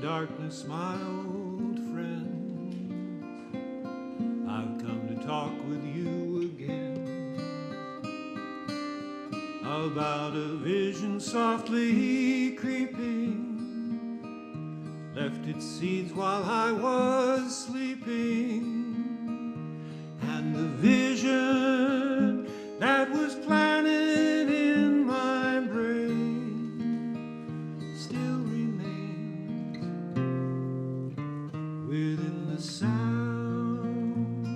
darkness, my old friend. I've come to talk with you again about a vision softly creeping, left its seeds while I was sleeping, and the vision that was planted in my brain still remains within the sound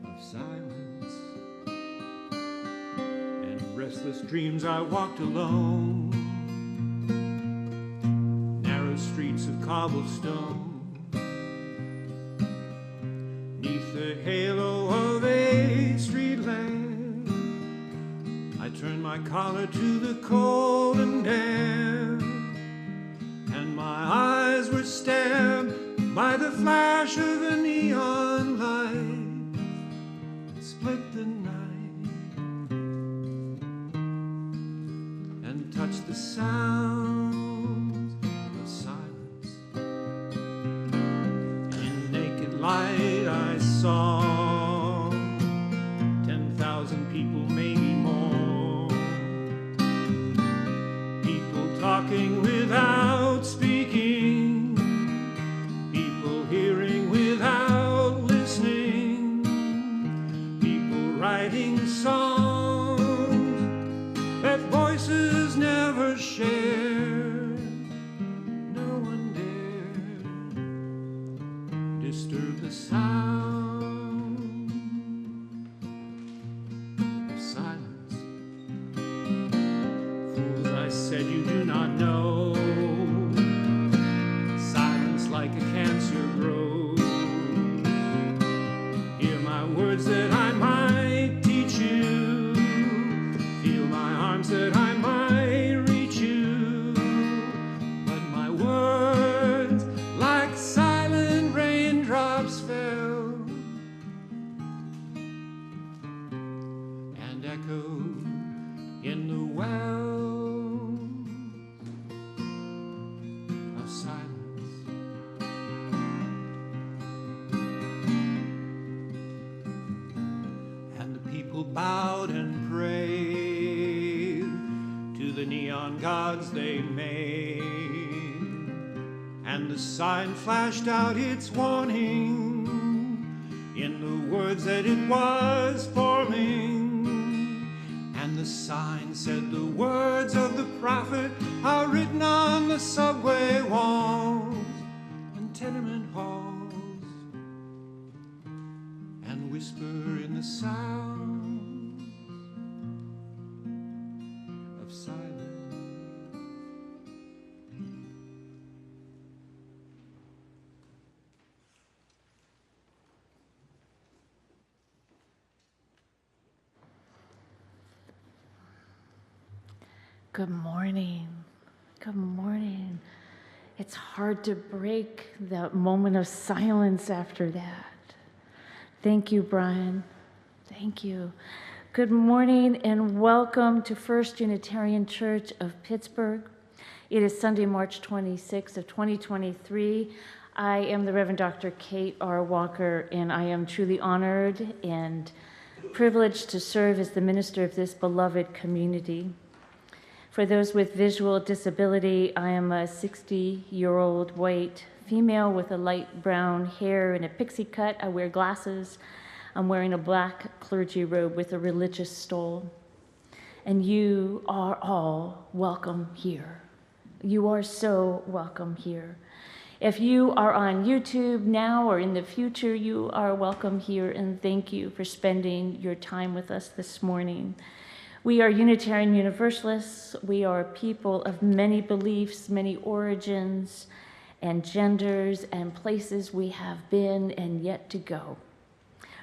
of silence. And restless dreams I walked alone, narrow streets of cobblestone, neath the halo of a street lamp. I turned my collar to the cold and damp, and my eyes were stabbed by the flash of a neon light that split the night and touched the sounds of silence. In naked light I saw 10,000 people, maybe more, people talking without speaking, people hearing without listening, people writing songs that voices never shared. No one dared disturb the sound of silence. Fools, I said, you do not know. Silence like a cancer grows. Hear my words that I might teach you. Feel my arms that I might reach you. But my words, like silent raindrops, fell and echoed in the wells of silence. And the people bowed and prayed to the neon gods they made, and the sign flashed out its warning in the words that it was forming. And the sign said the words of the prophet are written on the subway walls and tenement halls, and whisper in the sound of silence. Good morning. Good morning. It's hard to break that moment of silence after that. Thank you, Brian. Thank you. Good morning and welcome to First Unitarian Church of Pittsburgh. It is Sunday, March 26th of 2023. I am the Reverend Dr. Kate R. Walker, and I am truly honored and privileged to serve as the minister of this beloved community. For those with visual disability, I am a 60-year-old white female with a light brown hair and a pixie cut. I wear glasses. I'm wearing a black clergy robe with a religious stole. And you are all welcome here. You are so welcome here. If you are on YouTube now or in the future, you are welcome here, and thank you for spending your time with us this morning. We are Unitarian Universalists. We are a people of many beliefs, many origins, and genders, and places we have been and yet to go.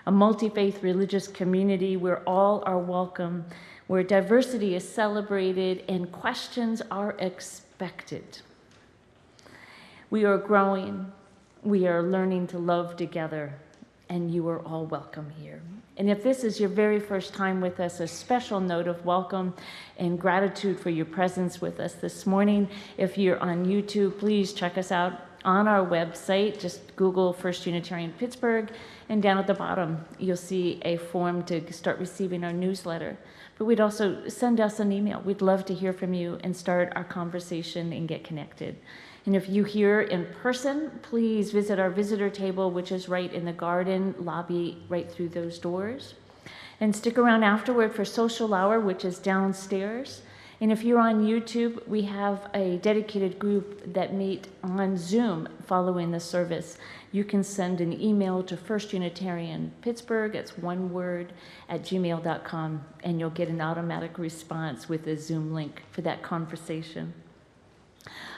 A multi-faith religious community where all are welcome, where diversity is celebrated and questions are expected. We are growing. We are learning to love together. and you are all welcome here. And if this is your very first time with us, a special note of welcome and gratitude for your presence with us this morning. If you're on YouTube, please check us out on our website. Just Google First Unitarian Pittsburgh, and down at the bottom, you'll see a form to start receiving our newsletter. But we'd also send us an email. We'd love to hear from you and start our conversation and get connected. And if you here in person, please visit our visitor table, which is right in the garden lobby, right through those doors. And stick around afterward for social hour, which is downstairs. And if you're on YouTube, we have a dedicated group that meet on Zoom following the service. You can send an email to First Unitarian Pittsburgh, it's one word, @gmail.com, and you'll get an automatic response with a Zoom link for that conversation.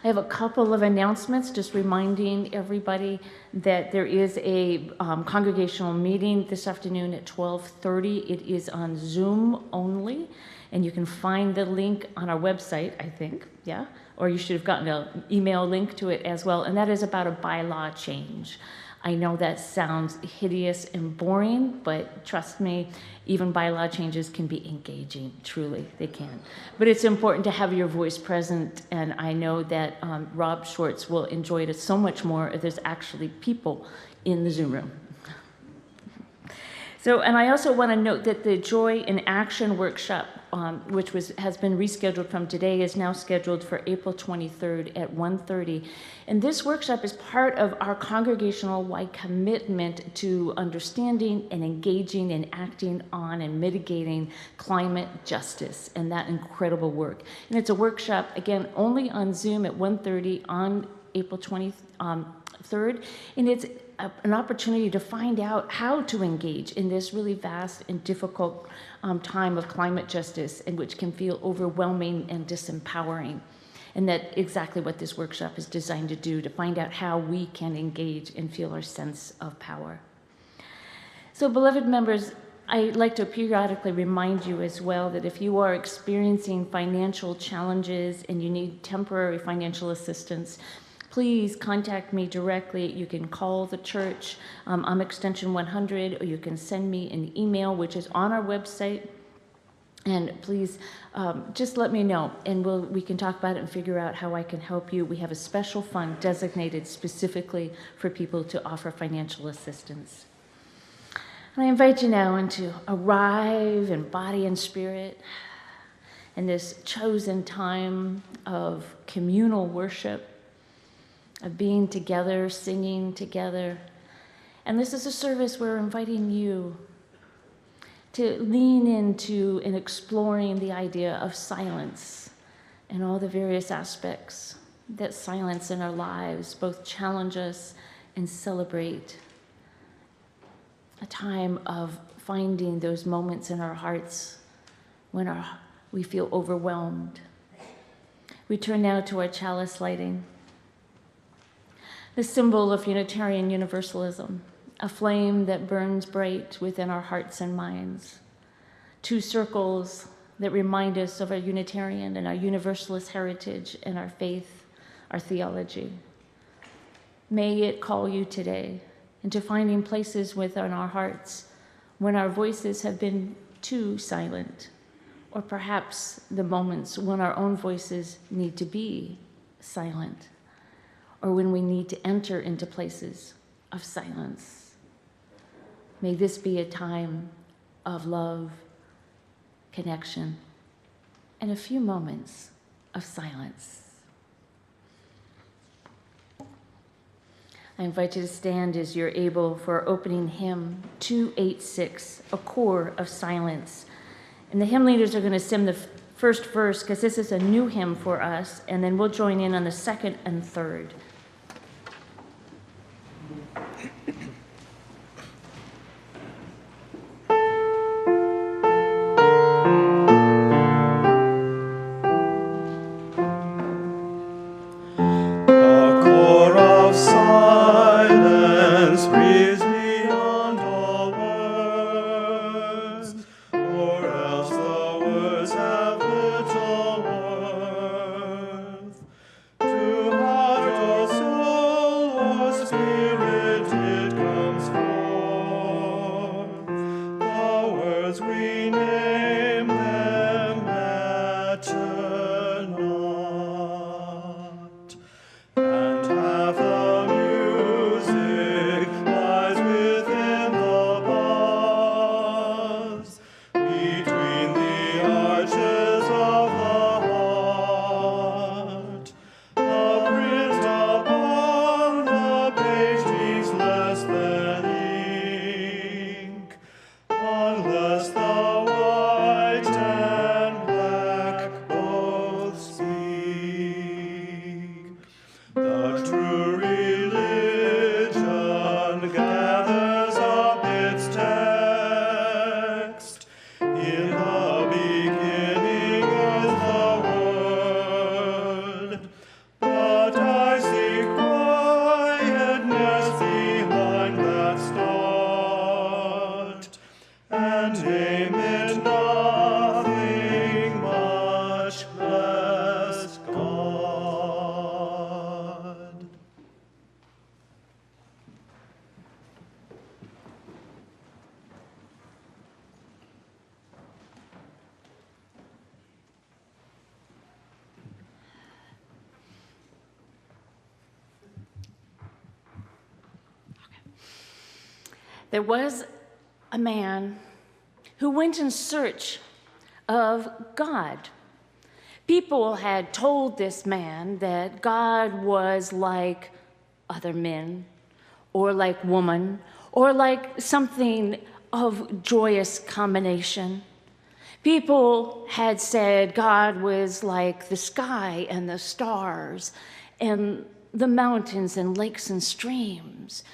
I have a couple of announcements, just reminding everybody that there is a congregational meeting this afternoon at 12:30. It is on Zoom only, and you can find the link on our website, I think, yeah? Or you should have gotten an email link to it as well, and that is about a bylaw change. I know that sounds hideous and boring, but trust me, even bylaw changes can be engaging, truly, they can. But it's important to have your voice present, and I know that Rob Schwartz will enjoy it so much more if there's actually people in the Zoom room. So, and I also want to note that the Joy in Action workshop, which has been rescheduled from today, is now scheduled for April 23rd at 1:30. And this workshop is part of our congregational-wide commitment to understanding and engaging and acting on and mitigating climate justice and that incredible work. And it's a workshop, again, only on Zoom at 1:30 on April 23rd. And it's an opportunity to find out how to engage in this really vast and difficult time of climate justice, and which can feel overwhelming and disempowering. And that's exactly what this workshop is designed to do, to find out how we can engage and feel our sense of power. So, beloved members, I'd like to periodically remind you as well that if you are experiencing financial challenges and you need temporary financial assistance, please contact me directly. You can call the church. I'm extension 100, or you can send me an email, which is on our website. And please just let me know, and we can talk about it and figure out how I can help you. We have a special fund designated specifically for people to offer financial assistance. And I invite you now to arrive in body and spirit in this chosen time of communal worship, of being together, singing together. And this is a service we're inviting you to lean into and exploring the idea of silence and all the various aspects that silence in our lives both challenge us and celebrate. A time of finding those moments in our hearts when we feel overwhelmed. We turn now to our chalice lighting. The symbol of Unitarian Universalism, a flame that burns bright within our hearts and minds. Two circles that remind us of our Unitarian and our Universalist heritage and our faith, our theology. May it call you today into finding places within our hearts when our voices have been too silent, or perhaps the moments when our own voices need to be silent, or when we need to enter into places of silence. May this be a time of love, connection, and a few moments of silence. I invite you to stand as you're able for opening hymn 286, A Core of Silence. And the hymn leaders are going to sing the first verse, because this is a new hymn for us, and then we'll join in on the second and third. To heart There was a man who went in search of God. People had told this man that God was like other men, or like woman, or like something of joyous combination. People had said God was like the sky and the stars and the mountains and lakes and streams.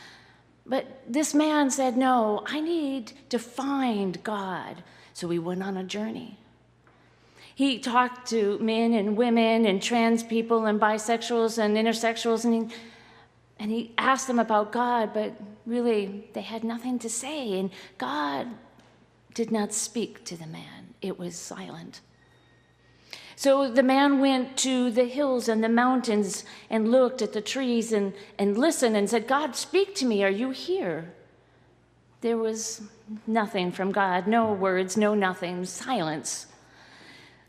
But this man said, no, I need to find God. So he went on a journey. He talked to men and women and trans people and bisexuals and intersexuals, and he asked them about God, but really they had nothing to say, and God did not speak to the man. It was silent. So the man went to the hills and the mountains and looked at the trees and listened and said, God, speak to me. Are you here? There was nothing from God, no words, no nothing, silence.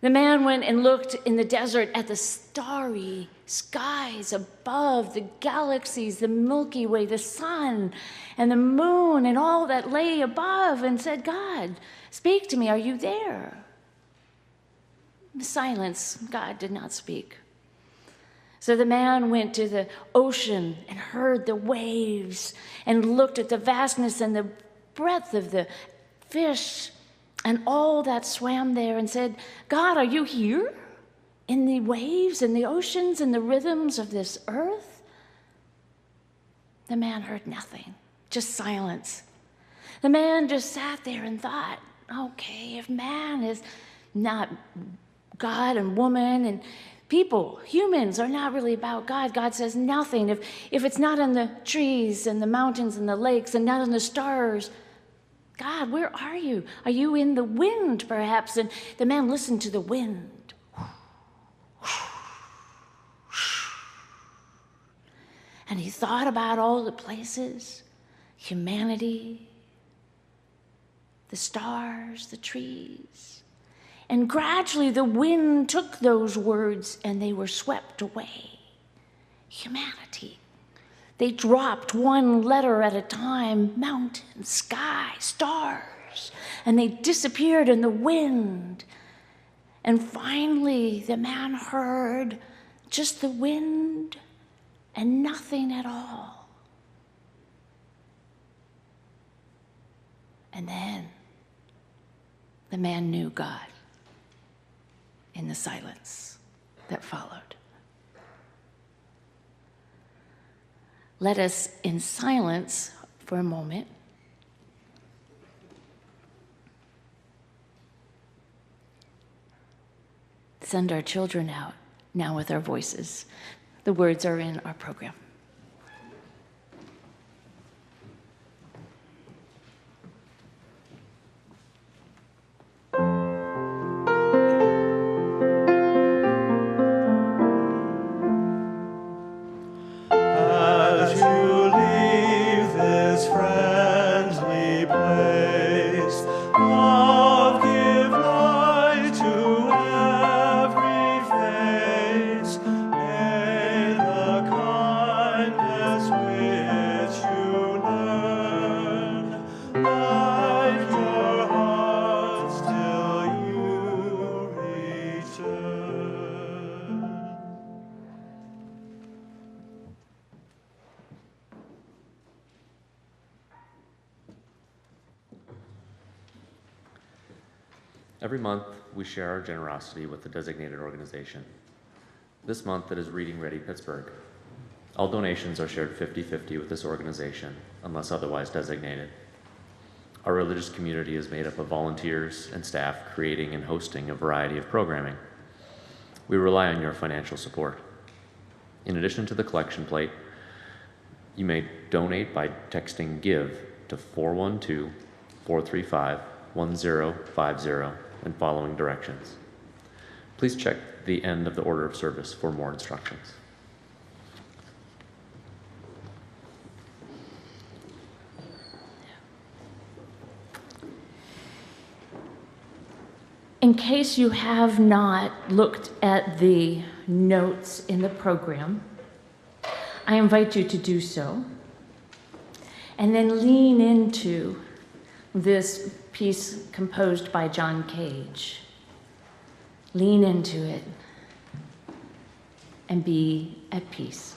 The man went and looked in the desert at the starry skies above, the galaxies, the Milky Way, the sun, and the moon, and all that lay above, and said, God, speak to me. Are you there? Silence. God did not speak. So the man went to the ocean and heard the waves and looked at the vastness and the breadth of the fish and all that swam there and said, God, are you here in the waves and the oceans and the rhythms of this earth? The man heard nothing, just silence. The man just sat there and thought, okay, if man is not God and woman and people, humans are not really about God. God says nothing. If it's not in the trees and the mountains and the lakes and not in the stars, God, where are you? Are you in the wind, perhaps? And the man listened to the wind. And he thought about all the places, humanity, the stars, the trees. And gradually the wind took those words and they were swept away. Humanity. They dropped one letter at a time, mountain, sky, stars, and they disappeared in the wind. And finally the man heard just the wind and nothing at all. And then the man knew God in the silence that followed. Let us, in silence for a moment, send our children out now with our voices. The words are in our program. Every month, we share our generosity with the designated organization. This month, it is Reading Ready Pittsburgh. All donations are shared 50-50 with this organization, unless otherwise designated. Our religious community is made up of volunteers and staff creating and hosting a variety of programming. We rely on your financial support. In addition to the collection plate, you may donate by texting GIVE to 412-435-1050 and following directions. Please check the end of the order of service for more instructions. In case you have not looked at the notes in the program, I invite you to do so. And then lean into this piece composed by John Cage. Lean into it and be at peace.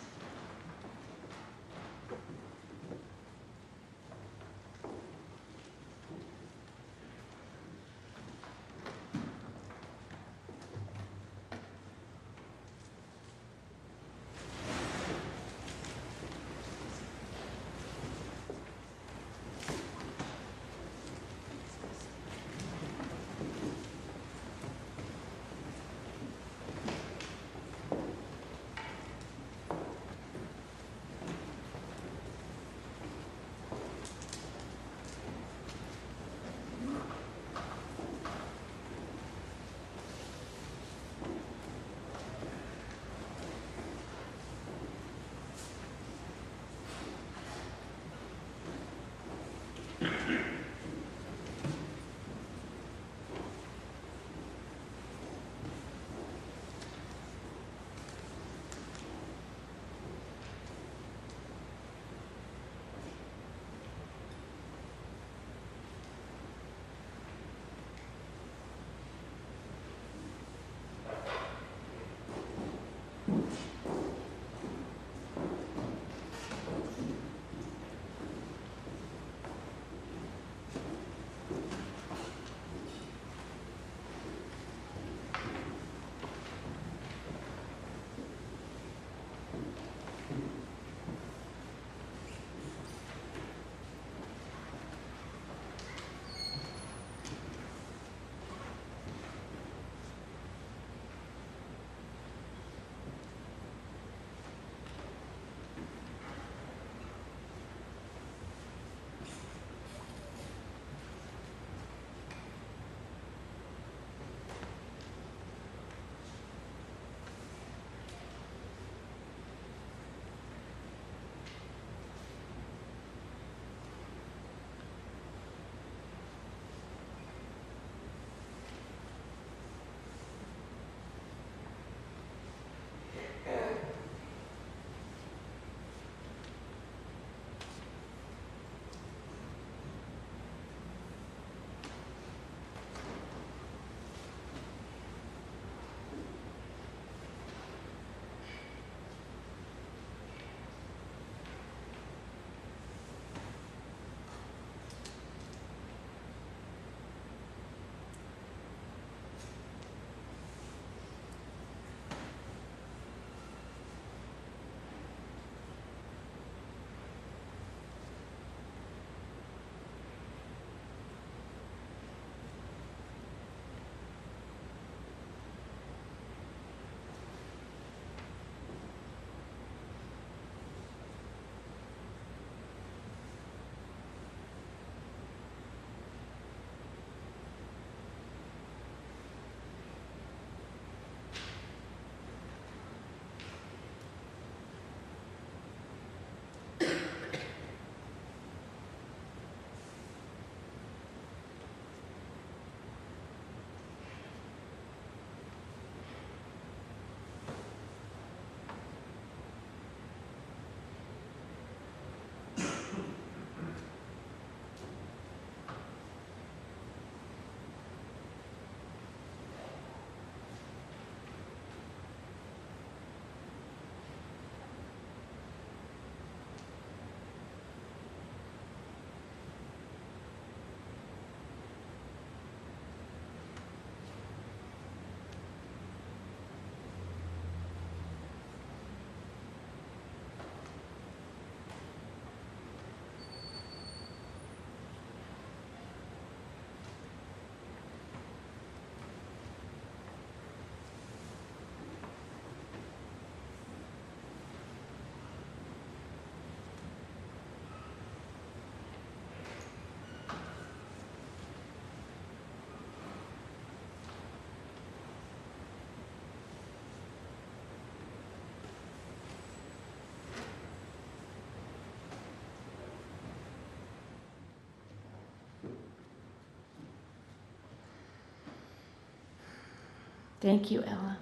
Thank you, Ella.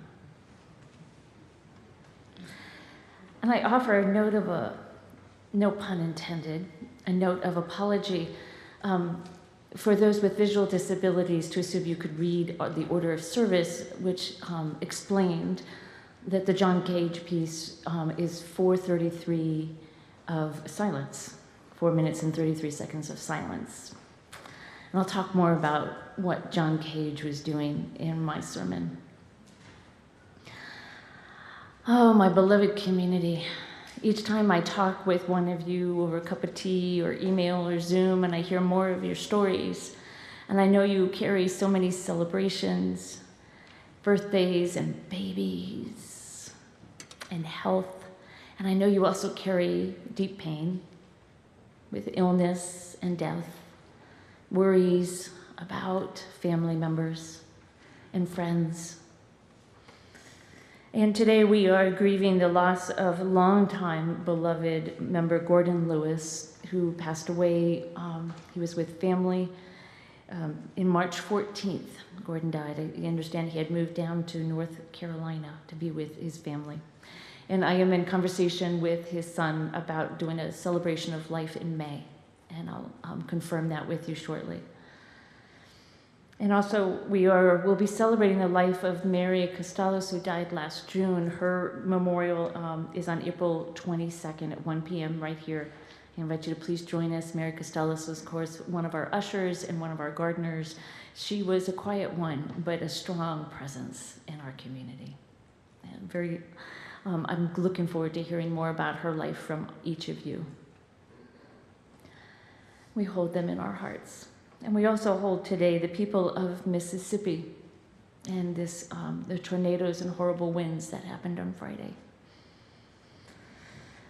And I offer a note of a no pun intended, a note of apology for those with visual disabilities, to assume you could read the order of service, which explained that the John Cage piece is 4:33 of silence, 4 minutes and 33 seconds of silence. And I'll talk more about what John Cage was doing in my sermon. Oh, my beloved community. Each time I talk with one of you over a cup of tea or email or Zoom, and I hear more of your stories, and I know you carry so many celebrations, birthdays and babies and health, and I know you also carry deep pain with illness and death, worries about family members and friends. And today we are grieving the loss of longtime beloved member Gordon Lewis, who passed away. He was with family in March 14th. Gordon died. I understand he had moved down to North Carolina to be with his family. And I am in conversation with his son about doing a celebration of life in May, and I'll confirm that with you shortly. And also, we'll be celebrating the life of Mary Costellos, who died last June. Her memorial is on April 22nd at 1 p.m. right here. I invite you to please join us. Mary Costellos was, of course, one of our ushers and one of our gardeners. She was a quiet one, but a strong presence in our community. And I'm looking forward to hearing more about her life from each of you. We hold them in our hearts. And we also hold today the people of Mississippi and the tornadoes and horrible winds that happened on Friday.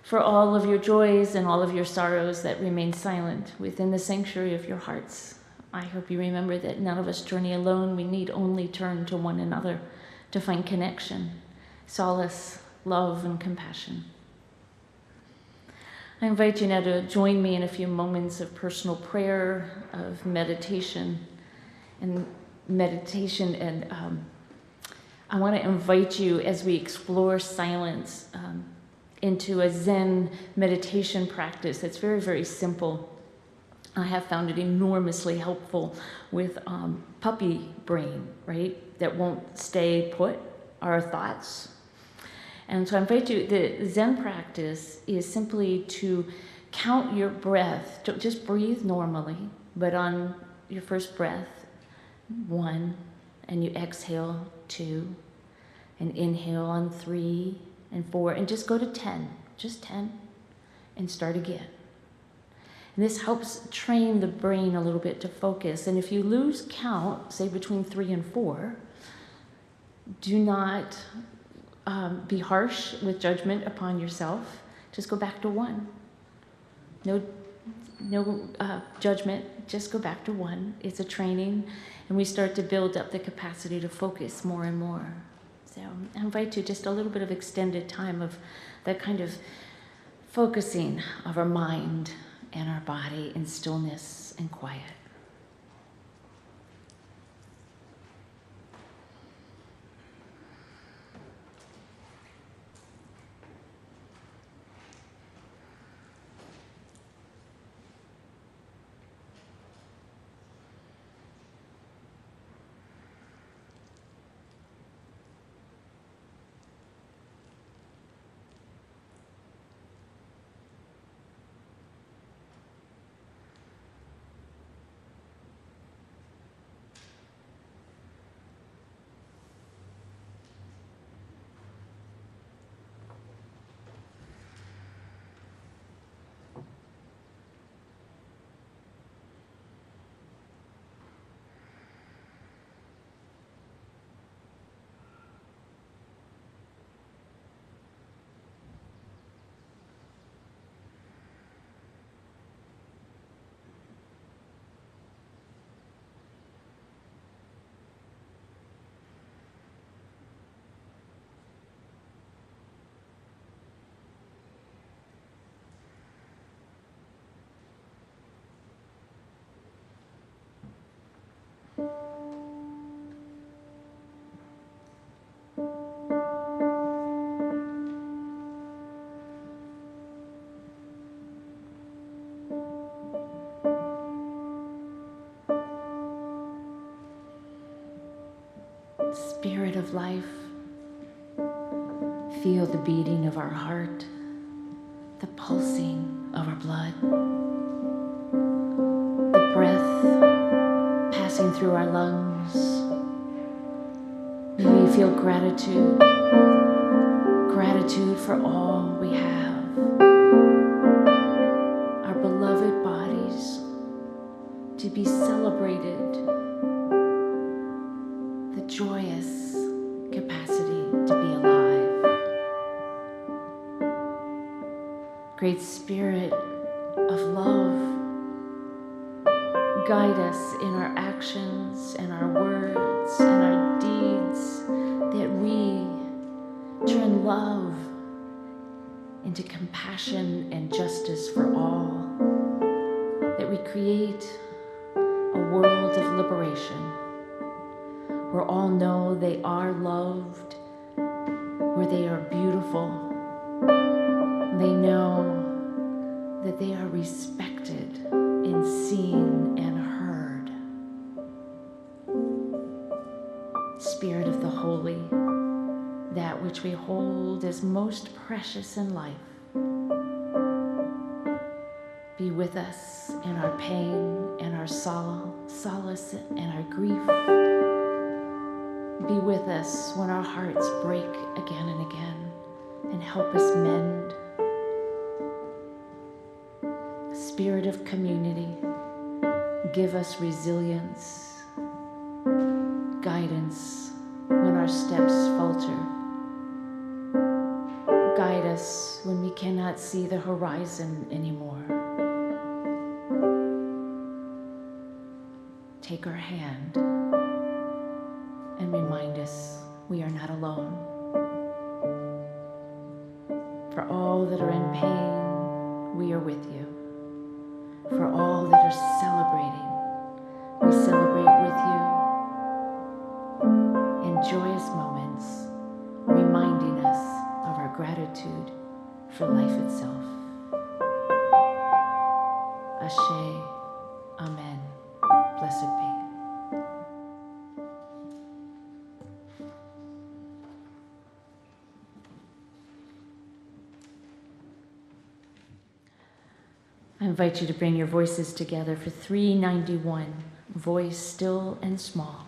For all of your joys and all of your sorrows that remain silent within the sanctuary of your hearts, I hope you remember that none of us journey alone. We need only turn to one another to find connection, solace, love, and compassion. I invite you now to join me in a few moments of personal prayer, of meditation. And I want to invite you, as we explore silence, into a Zen meditation practice that's very, very simple. I have found it enormously helpful with puppy brain, right? That won't stay put, our thoughts. And so I invite you, the Zen practice is simply to count your breath. Just breathe normally, but on your first breath, 1, and you exhale 2, and inhale on 3 and 4, and just go to 10, just 10, and start again. And this helps train the brain a little bit to focus. And if you lose count, say between 3 and 4, do not be harsh with judgment upon yourself. Just go back to 1. No judgment, just go back to 1. It's a training, and we start to build up the capacity to focus more and more. So I invite you just a little bit of extended time of that kind of focusing of our mind and our body in stillness and quiet. Spirit of life, feel the beating of our heart, the pulsing of our blood, the breath passing through our lungs. May we feel gratitude, gratitude for all we have, our beloved bodies to be celebrated, the joyous capacity to be alive. Great Spirit of love, guide us in our actions and our words and our deeds, that we turn love into compassion and justice for all, that we create a world of liberation where all know they are loved, where they are beautiful, they know that they are respected and seen and heard. Spirit of the holy, that which we hold as most precious in life, be with us in our pain and our solace and our grief. Be with us when our hearts break again and again, and help us mend. Spirit of community, give us resilience, guidance when our steps falter. Guide us when we cannot see the horizon anymore. Take our hand and remind us we are not alone. For all that are in pain, we are with you. For all that are celebrating, we celebrate with you in joyous moments, reminding us of our gratitude for life itself. Ashe, Amen. Blessed be. I invite you to bring your voices together for 391, Voice Still and Small.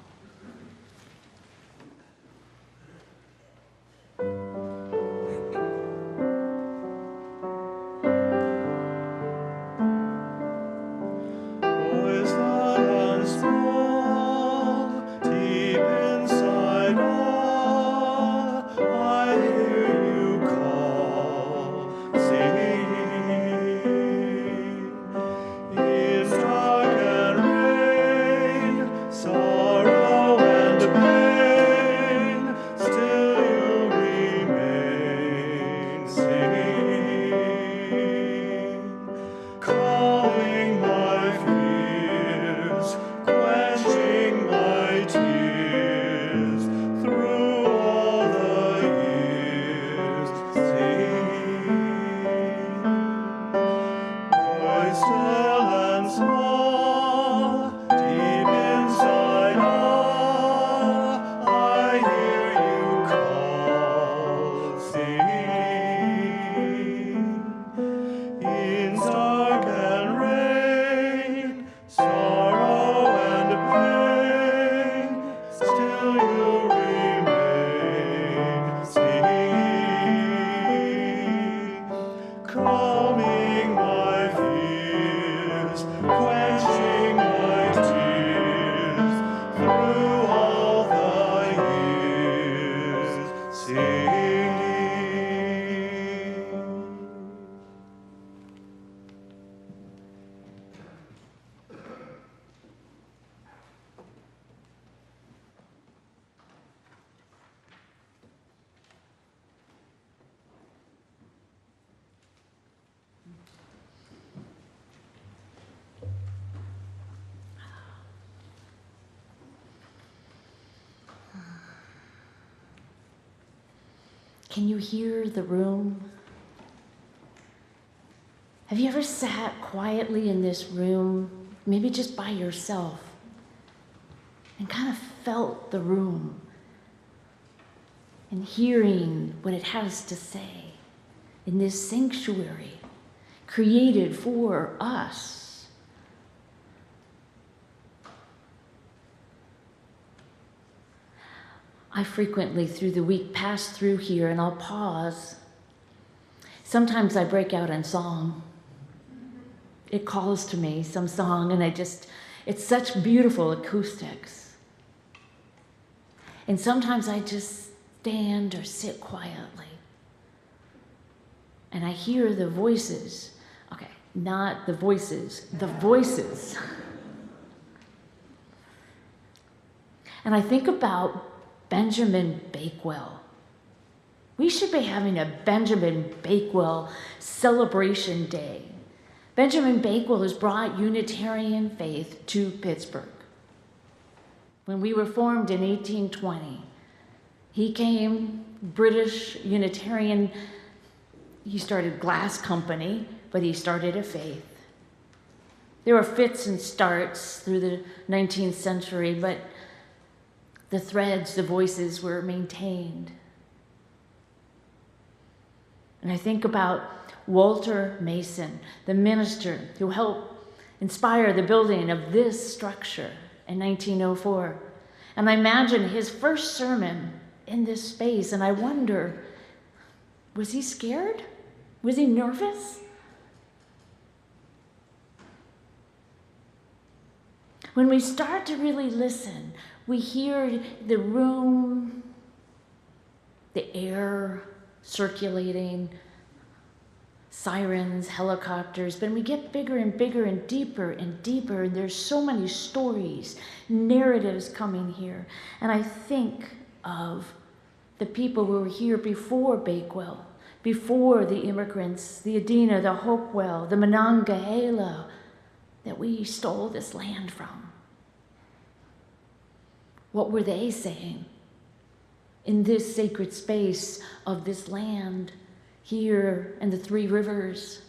Can you hear the room? Have you ever sat quietly in this room, maybe just by yourself, and kind of felt the room, and hearing what it has to say in this sanctuary created for us. I frequently through the week pass through here and I'll pause. Sometimes I break out in song. It calls to me, some song, and it's such beautiful acoustics. And sometimes I just stand or sit quietly. And I hear the voices. Okay, not the voices, the voices. And I think about Benjamin Bakewell. We should be having a Benjamin Bakewell celebration day. Benjamin Bakewell has brought Unitarian faith to Pittsburgh. When we were formed in 1820, he came, British Unitarian. He started glass company, but he started a faith. There were fits and starts through the 19th century, but the threads, the voices were maintained. And I think about Walter Mason, the minister who helped inspire the building of this structure in 1904. And I imagine his first sermon in this space, and I wonder, was he scared? Was he nervous? When we start to really listen, we hear the room, the air circulating, sirens, helicopters, but we get bigger and bigger and deeper, and there's so many stories, narratives coming here. And I think of the people who were here before Bakewell, before the immigrants, the Adena, the Hopewell, the Monongahela, that we stole this land from. What were they saying in this sacred space of this land here in the Three Rivers?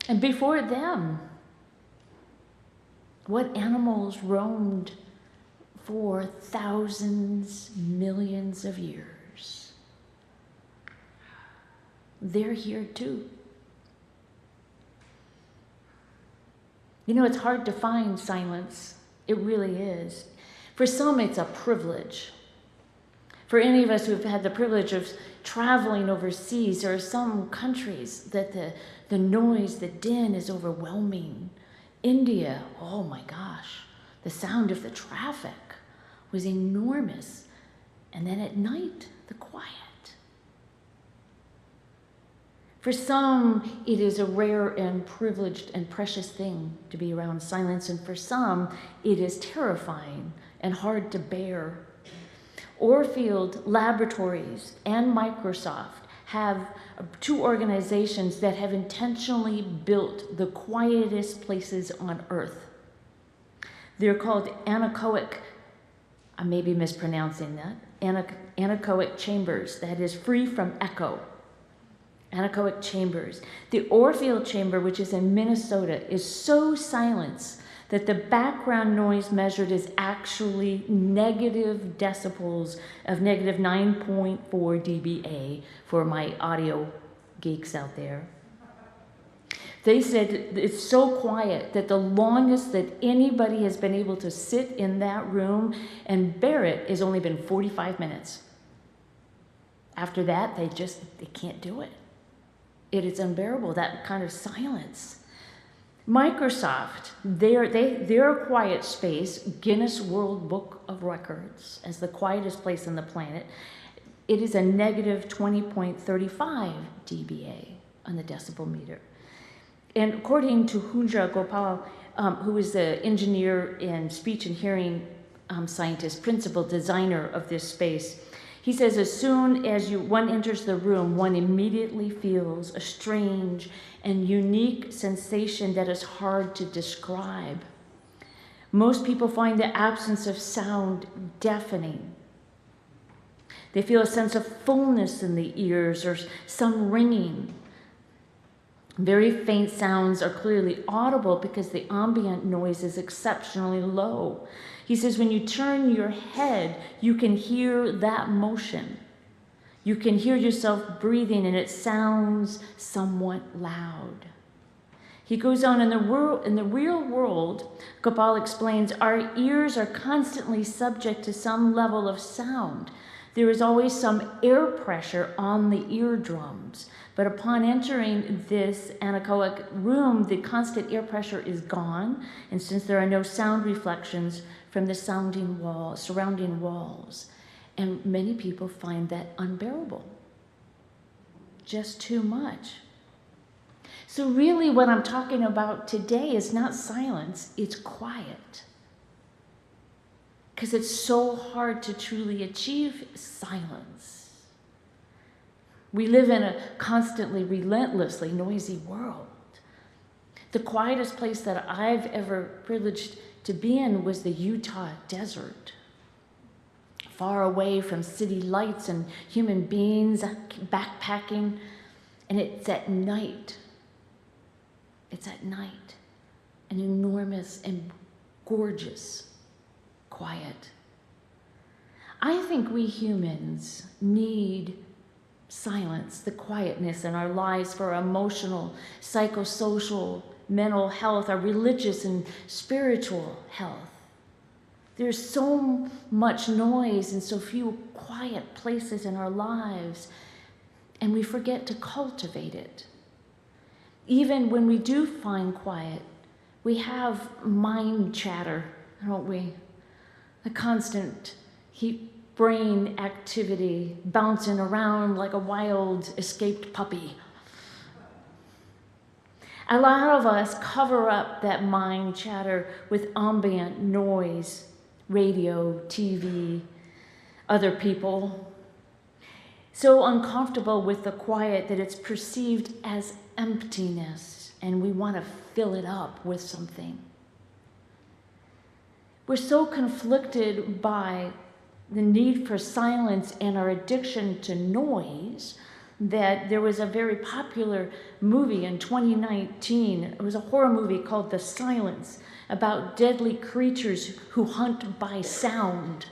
And before them, what animals roamed for thousands, millions of years? They're here too. You know, it's hard to find silence. It really is. For some, it's a privilege. For any of us who have had the privilege of traveling overseas, there are some countries that the noise, the din is overwhelming. India, oh my gosh, the sound of the traffic was enormous. And then at night, the quiet. For some, it is a rare and privileged and precious thing to be around silence, and for some, it is terrifying and hard to bear. Orfield Laboratories and Microsoft have two organizations that have intentionally built the quietest places on earth. They're called anechoic, I may be mispronouncing that, anechoic chambers, that is free from echo. Anechoic chambers. The Orfield chamber, which is in Minnesota, is so silent that the background noise measured is actually negative decibels of negative 9.4 dBA for my audio geeks out there. They said it's so quiet that the longest that anybody has been able to sit in that room and bear it has only been 45 minutes. After that, they can't do it. It is unbearable, that kind of silence. Microsoft, their quiet space, Guinness World Book of Records, as the quietest place on the planet, it is a negative 20.35 dBA on the decibel meter. And according to Hunja Gopal, who is the engineer and speech and hearing scientist, principal designer of this space, he says, as soon as one enters the room, one immediately feels a strange and unique sensation that is hard to describe. Most people find the absence of sound deafening. They feel a sense of fullness in the ears or some ringing. Very faint sounds are clearly audible because the ambient noise is exceptionally low. He says when you turn your head, you can hear that motion. You can hear yourself breathing, and it sounds somewhat loud. He goes on, in the real world, Gopal explains, our ears are constantly subject to some level of sound. There is always some air pressure on the eardrums. But upon entering this anechoic room, the constant air pressure is gone, and since there are no sound reflections from the surrounding walls, and many people find that unbearable, just too much. So really what I'm talking about today is not silence, it's quiet. Because it's so hard to truly achieve silence. We live in a constantly, relentlessly noisy world. The quietest place that I've ever privileged to be in was the Utah desert. Far away from city lights and human beings, backpacking, and it's at night. It's at night, an enormous and gorgeous quiet. I think we humans need silence, the quietness in our lives for our emotional, psychosocial, mental health, our religious and spiritual health. There's so much noise and so few quiet places in our lives, and we forget to cultivate it. Even when we do find quiet, we have mind chatter, don't we? A constant brain activity bouncing around like a wild escaped puppy. A lot of us cover up that mind chatter with ambient noise, radio, TV, other people. So uncomfortable with the quiet that it's perceived as emptiness, and we want to fill it up with something. We're so conflicted by the need for silence and our addiction to noise that there was a very popular movie in 2019. It was a horror movie called The Silence, about deadly creatures who hunt by sound.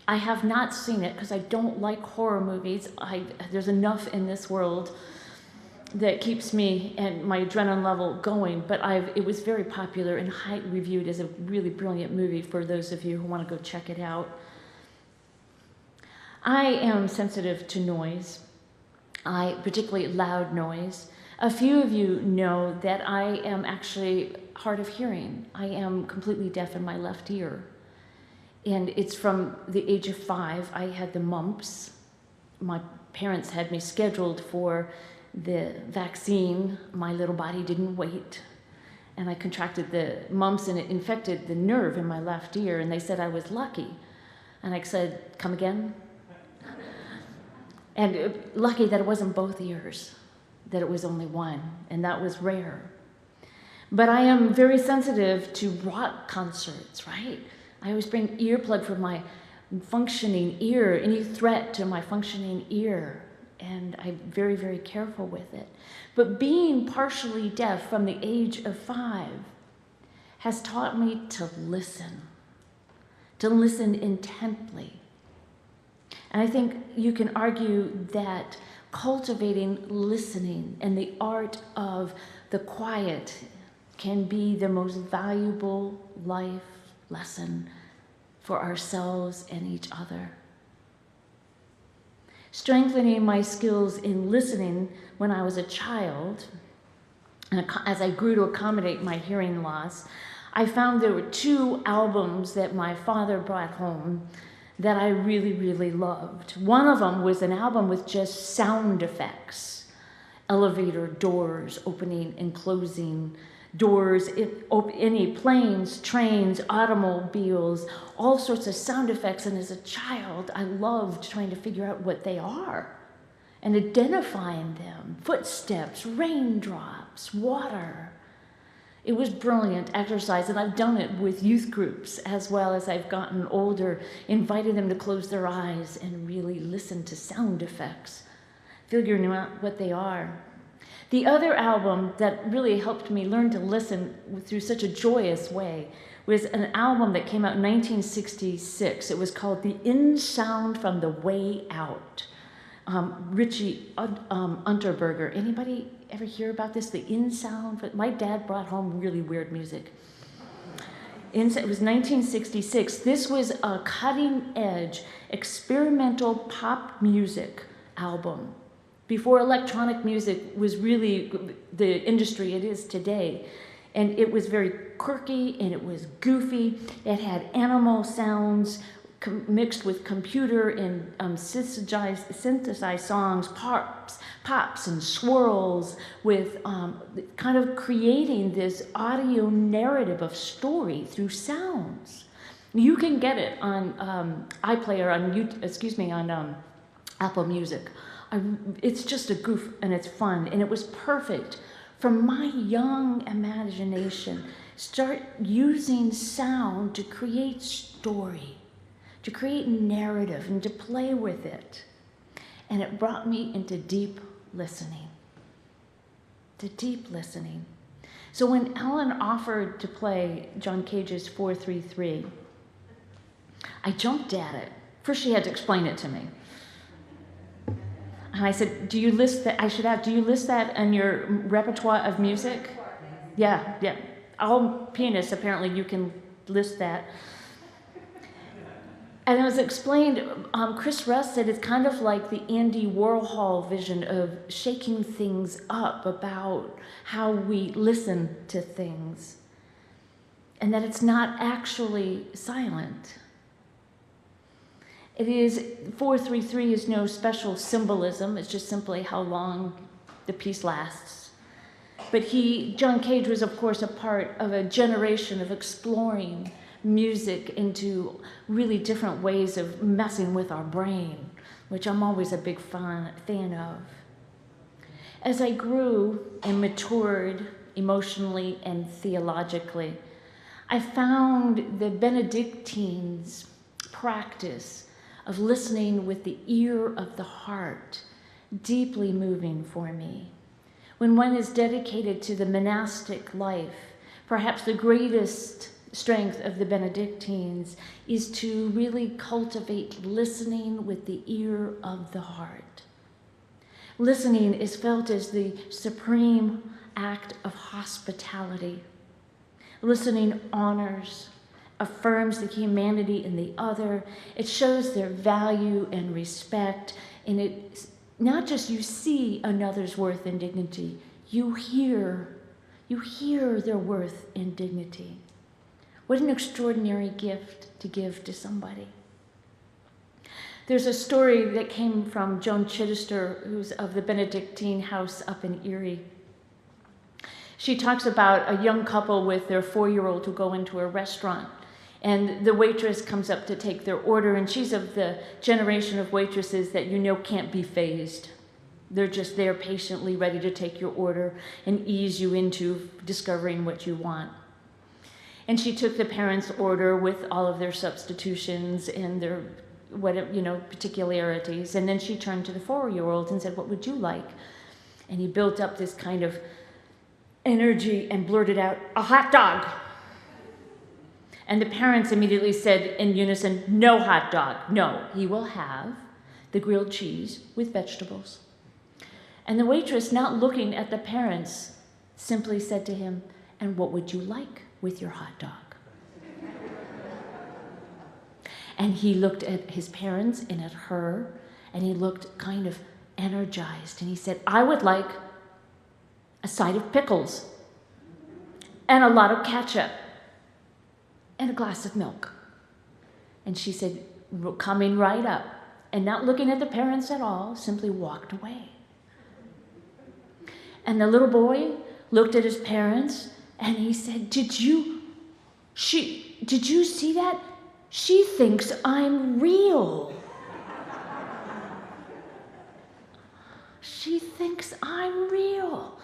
I have not seen it because I don't like horror movies. There's enough in this world that keeps me and my adrenaline level going, but it was very popular and highly reviewed as a really brilliant movie for those of you who want to go check it out. I am sensitive to noise, particularly loud noise. A few of you know that I am actually hard of hearing. I am completely deaf in my left ear. And it's from the age of 5. I had the mumps. My parents had me scheduled for the vaccine. My little body didn't wait. And I contracted the mumps, and it infected the nerve in my left ear. And they said I was lucky. And I said, come again? And lucky that it wasn't both ears, that it was only one, and that was rare. But I am very sensitive to rock concerts, right? I always bring earplug for my functioning ear, any threat to my functioning ear, and I'm very, very careful with it. But being partially deaf from the age of 5 has taught me to listen intently. And I think you can argue that cultivating listening and the art of the quiet can be the most valuable life lesson for ourselves and each other. Strengthening my skills in listening when I was a child, and as I grew to accommodate my hearing loss, I found there were 2 albums that my father brought home that I really, really loved. One of them was an album with just sound effects, elevator doors opening and closing, doors, any planes, trains, automobiles, all sorts of sound effects. And as a child, I loved trying to figure out what they are and identifying them. Footsteps, raindrops, water. It was brilliant exercise, and I've done it with youth groups as well as I've gotten older, inviting them to close their eyes and really listen to sound effects, figuring out what they are. The other album that really helped me learn to listen through such a joyous way was an album that came out in 1966. It was called The In Sound from the Way Out. Richie Unterberger. Anybody ever hear about this? The In Sound? My dad brought home really weird music. It was 1966. This was a cutting-edge experimental pop music album before electronic music was really the industry it is today. And it was very quirky and it was goofy. It had animal sounds mixed with computer and synthesized songs, pops and swirls, with kind of creating this audio narrative of story through sounds. You can get it on iPlayer on Apple Music. It's just a goof and it's fun, and it was perfect for my young imagination. Start using sound to create story, to create narrative, and to play with it. And it brought me into deep listening. So when Ellen offered to play John Cage's 433, I jumped at it. First she had to explain it to me. And I said, do you list that in your repertoire of music? Yeah. All pianists, apparently, you can list that. And it was explained, Chris Russ said it's kind of like the Andy Warhol vision of shaking things up about how we listen to things, and that it's not actually silent. 433 is no special symbolism, it's just simply how long the piece lasts. But John Cage was, of course, a part of a generation of exploring music into really different ways of messing with our brain, which I'm always a big fan of. As I grew and matured emotionally and theologically, I found the Benedictines' practice of listening with the ear of the heart deeply moving for me. When one is dedicated to the monastic life, perhaps the greatest strength of the Benedictines is to really cultivate listening with the ear of the heart. Listening is felt as the supreme act of hospitality. Listening honors, affirms the humanity in the other. It shows their value and respect, and it not just you see another's worth and dignity, you hear their worth and dignity. What an extraordinary gift to give to somebody. There's a story that came from Joan Chittister, who's of the Benedictine house up in Erie. She talks about a young couple with their 4-year-old who go into a restaurant, and the waitress comes up to take their order, and she's of the generation of waitresses that can't be fazed. They're just there patiently ready to take your order and ease you into discovering what you want. And she took the parents' order with all of their substitutions and their particularities, and then she turned to the 4-year-old and said, "What would you like?" And he built up this kind of energy and blurted out, "A hot dog." And the parents immediately said in unison, "No hot dog. No, he will have the grilled cheese with vegetables." And the waitress, not looking at the parents, simply said to him, "And what would you like with your hot dog?" And he looked at his parents and at her, and he looked kind of energized, and he said, "I would like a side of pickles and a lot of ketchup and a glass of milk." And she said, coming right up and not looking at the parents at all, simply walked away. And the little boy looked at his parents and he said, did you see that? She thinks I'm real. She thinks I'm real.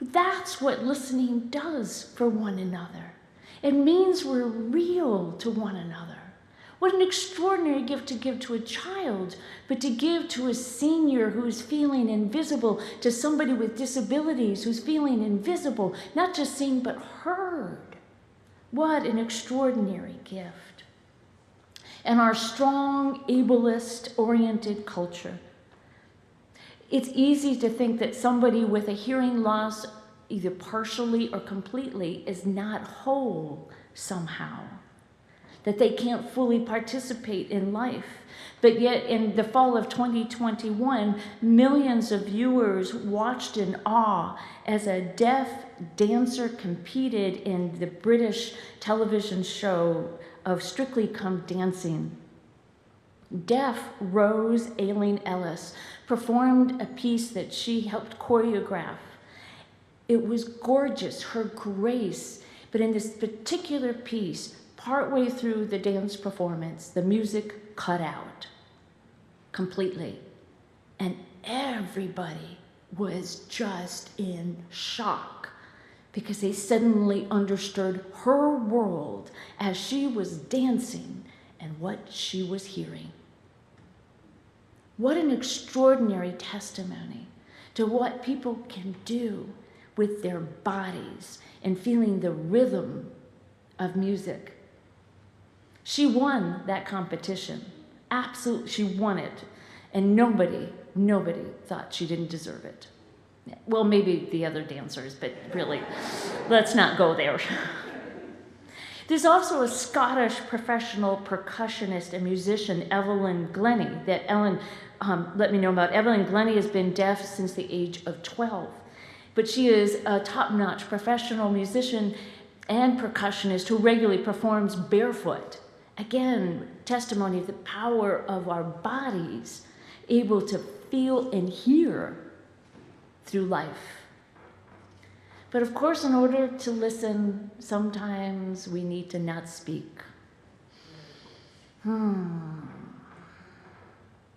That's what listening does for one another. It means we're real to one another. What an extraordinary gift to give to a child, but to give to a senior who's feeling invisible, to somebody with disabilities who's feeling invisible, not just seen but heard. What an extraordinary gift. And our strong, ableist-oriented culture. It's easy to think that somebody with a hearing loss, either partially or completely, is not whole somehow, that they can't fully participate in life. But yet in the fall of 2021, millions of viewers watched in awe as a deaf dancer competed in the British television show of Strictly Come Dancing. Deaf Rose Aileen Ellis performed a piece that she helped choreograph. It was gorgeous, her grace, but in this particular piece, partway through the dance performance, the music cut out completely. And everybody was just in shock because they suddenly understood her world as she was dancing and what she was hearing. What an extraordinary testimony to what people can do with their bodies and feeling the rhythm of music. She won that competition. Absolutely, she won it. And nobody thought she didn't deserve it. Well, maybe the other dancers, but really, let's not go there. There's also a Scottish professional percussionist and musician, Evelyn Glennie, that Ellen let me know about. Evelyn Glennie has been deaf since the age of 12, but she is a top-notch professional musician and percussionist who regularly performs barefoot. Again, testimony of the power of our bodies, able to feel and hear through life. But of course, in order to listen, sometimes we need to not speak.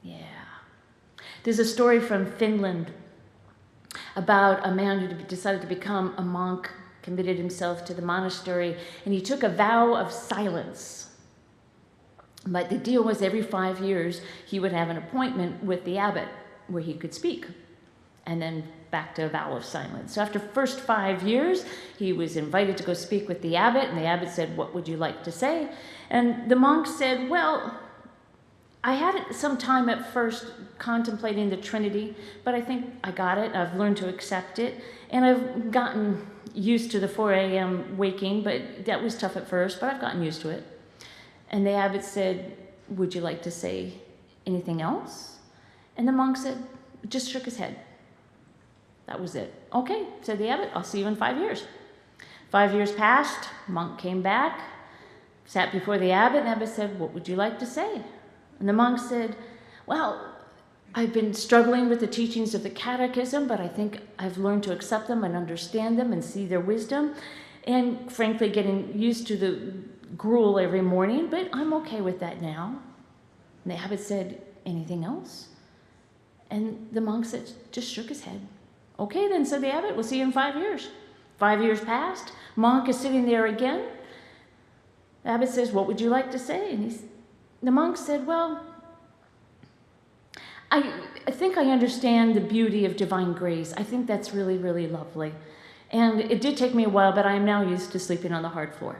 Yeah. There's a story from Finland about a man who decided to become a monk, committed himself to the monastery, and he took a vow of silence. But the deal was every 5 years, he would have an appointment with the abbot where he could speak, and then back to a vow of silence. So after the first 5 years, he was invited to go speak with the abbot, and the abbot said, "What would you like to say?" And the monk said, "Well, I had some time at first contemplating the Trinity, but I think I got it. I've learned to accept it, and I've gotten used to the 4 a.m. waking, but that was tough at first, but I've gotten used to it." And the abbot said, "Would you like to say anything else?" And the monk said, just shook his head. That was it. "Okay," said the abbot, "I'll see you in 5 years." 5 years passed, monk came back, sat before the abbot, and the abbot said, "What would you like to say?" And the monk said, "Well, I've been struggling with the teachings of the catechism, but I think I've learned to accept them and understand them and see their wisdom, and frankly getting used to the gruel every morning, but I'm okay with that now." And the abbot said, "Anything else?" And the monk said, just shook his head. "Okay then," said the abbot, "we'll see you in 5 years." 5 years passed, monk is sitting there again. The abbot says, "What would you like to say?" And the monk said, "Well, I think I understand the beauty of divine grace. I think that's really, really lovely. And it did take me a while, but I am now used to sleeping on the hard floor."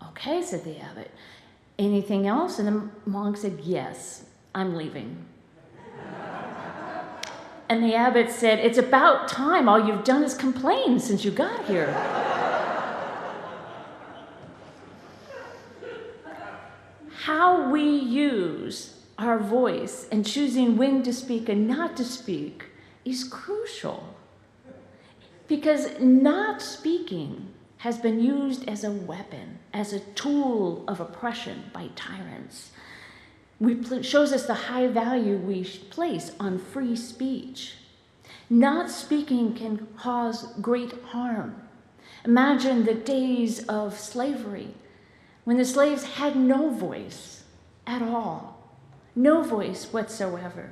"Okay," said the abbot. "Anything else?" And the monk said, "Yes, I'm leaving." And the abbot said, "It's about time. All you've done is complain since you got here." How we use our voice and choosing when to speak and not to speak is crucial. Because not speaking has been used as a weapon, as a tool of oppression by tyrants. Shows us the high value we place on free speech. Not speaking can cause great harm. Imagine the days of slavery, when the slaves had no voice at all, no voice whatsoever.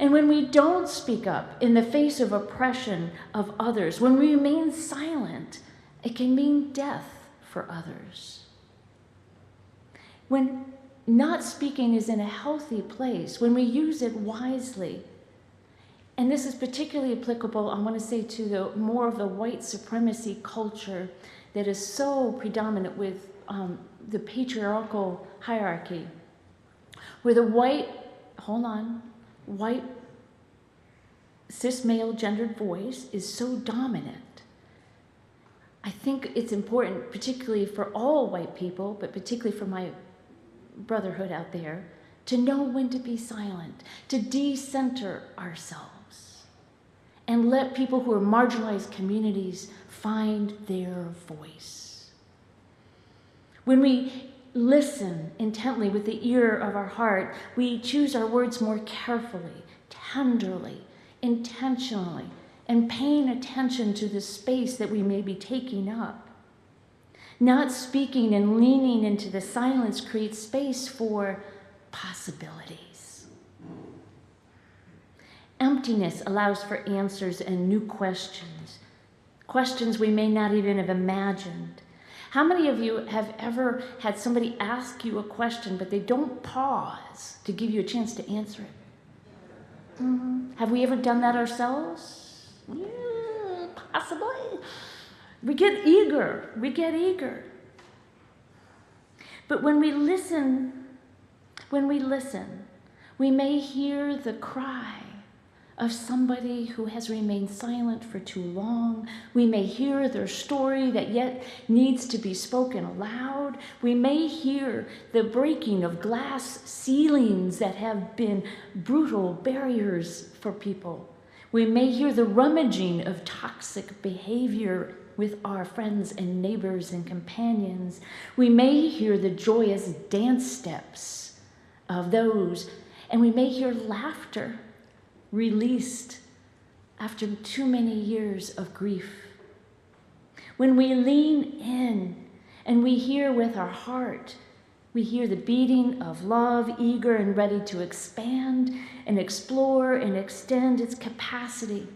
And when we don't speak up in the face of oppression of others, when we remain silent, it can mean death for others. when not speaking is in a healthy place, when we use it wisely. And this is particularly applicable, I want to say, to the more of the white supremacy culture that is so predominant with the patriarchal hierarchy, where the white cis male gendered voice is so dominant. I think it's important, particularly for all white people, but particularly for my brotherhood out there, to know when to be silent, to decenter ourselves, and let people who are marginalized communities find their voice. When we listen intently with the ear of our heart, we choose our words more carefully, tenderly, intentionally, and paying attention to the space that we may be taking up. Not speaking and leaning into the silence creates space for possibilities. Emptiness allows for answers and new questions, questions we may not even have imagined. How many of you have ever had somebody ask you a question, but they don't pause to give you a chance to answer it? Have we ever done that ourselves? Yeah, possibly. We get eager. But when we listen, we may hear the cry of somebody who has remained silent for too long. We may hear their story that yet needs to be spoken aloud. We may hear the breaking of glass ceilings that have been brutal barriers for people. We may hear the rummaging of toxic behavior with our friends and neighbors and companions. We may hear the joyous dance steps of those, and we may hear laughter released after too many years of grief. When we lean in and we hear with our heart, we hear the beating of love, eager and ready to expand and explore and extend its capacity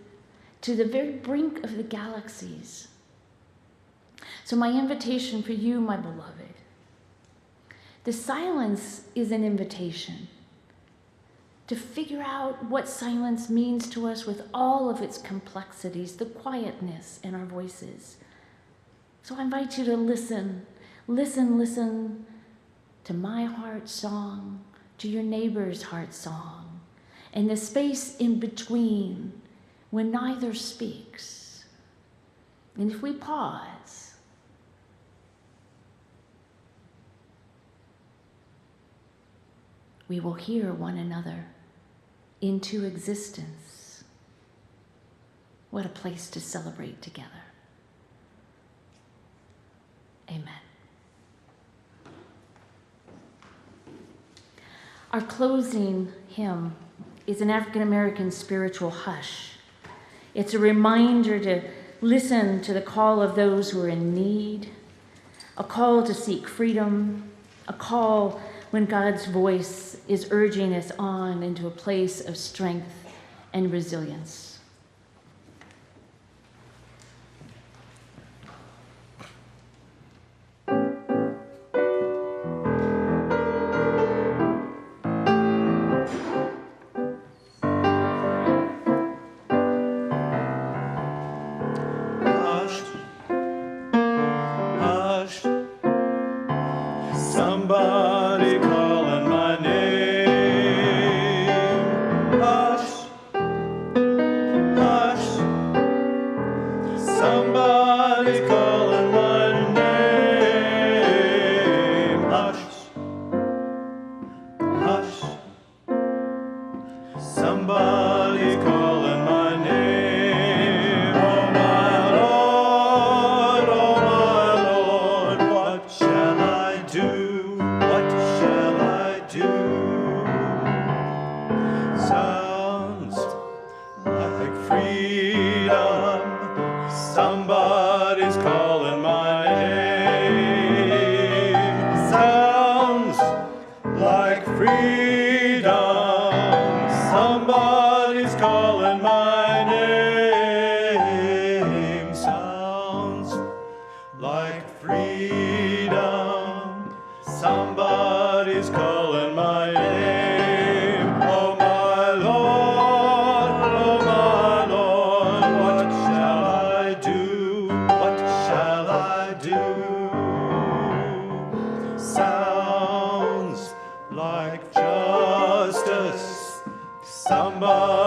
to the very brink of the galaxies. So my invitation for you, my beloved, the silence is an invitation to figure out what silence means to us with all of its complexities, the quietness in our voices. So I invite you to listen to my heart song, to your neighbor's heart song, and the space in between when neither speaks. And if we pause, we will hear one another into existence. What a place to celebrate together. Amen. Our closing hymn is an African American spiritual hush. It's a reminder to listen to the call of those who are in need, a call to seek freedom, a call when God's voice is urging us on into a place of strength and resilience. Somebody calling my name. Hush, hush. Somebody's calling my name. Hush, hush. Somebody's calling my name. Oh my Lord, what shall I do? What shall I do? Sounds like freedom. Somebody's calling my name. Sounds like freedom. Somebody's calling my name. Sounds like freedom. Somebody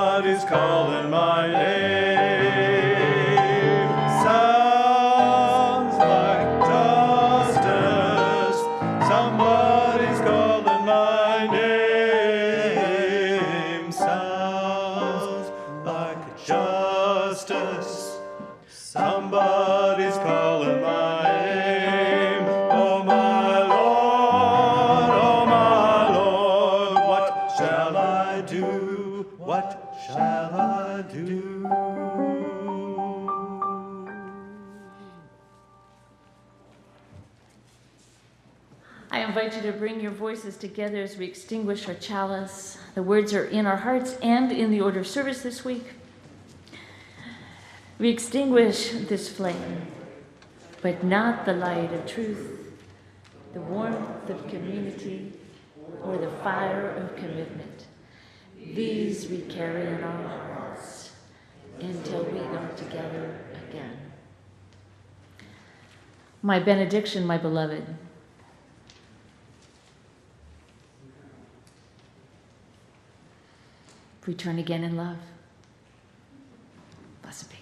Somebody's calling my name. Sounds like justice. Somebody's calling my name. Sounds like justice. Somebody's calling my name. Oh my Lord, what shall I do? What shall I do? I invite you to bring your voices together as we extinguish our chalice. The words are in our hearts and in the order of service this week. We extinguish this flame, but not the light of truth, the warmth of community, or the fire of commitment. These we carry in our hearts until we come together again. My benediction, my beloved. Return again in love. Blessed be.